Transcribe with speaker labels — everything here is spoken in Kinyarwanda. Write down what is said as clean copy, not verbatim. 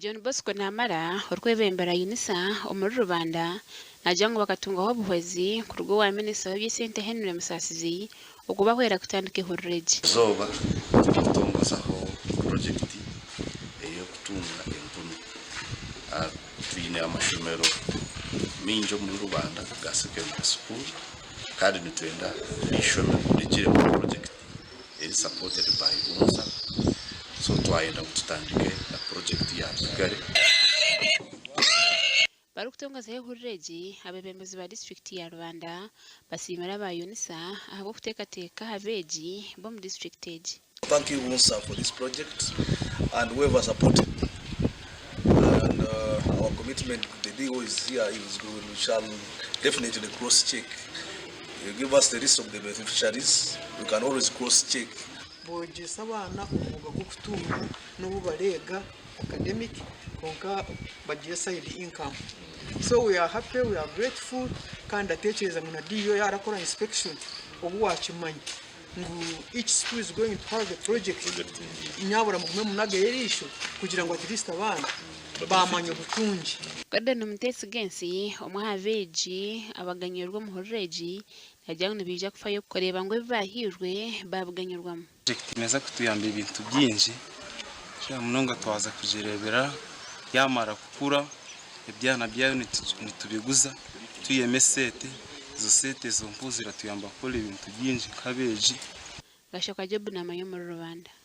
Speaker 1: John Bosco namara urwebembera UNSA omuri Rubanda najya ngo bakatungaho buhwezi ku rugo wa minisitiri w'isente Henry Musasizi ukuba kwera kutandika ehuruuru
Speaker 2: zoba tutongozaho project yo kutunga empunu twine amashomero minjo muri Rubanda ga secondary school kandi nitwenda ishomero rigire mu project is supported by UNSA. So twayenda kutandike na project ya Kigali
Speaker 1: bari kutongoza ehuruuru abebembezi ba district ya Rubanda basimira ba UNSA abo kutekateka beegi bo mu district age.
Speaker 3: Thank you UNSA for this project and whoever supported. And our commitment with the DO is here. We shall definitely cross-check. You give us the list of the beneficiaries. We can always cross-check.
Speaker 4: Bogesa abana umuga go kutunga no barega academic konka bagiye side income. So we are happy, we are grateful kandi atekereza mu nadiyo yarakora inspection obu wakimanyi ngu each school is going to have a project nyabura mu munage yerisho kugira ngo at least abana bamanyo butunji
Speaker 1: Kada numutesi gensi omuha beegi abaganyirwa mu ehuruuru najya ngo bija kufayo kureba ngo bahirwe babuganyirwamo.
Speaker 5: Neza kutuyamba ibintu byinshi cya munonga twaza kujirebera yamara kukura ibyana byayo nitubiguza tuyemesete izo sete zo mpuzira tuyamba kole ibintu byinshi kabeji
Speaker 1: Gashoka job na mayo muri Rubanda.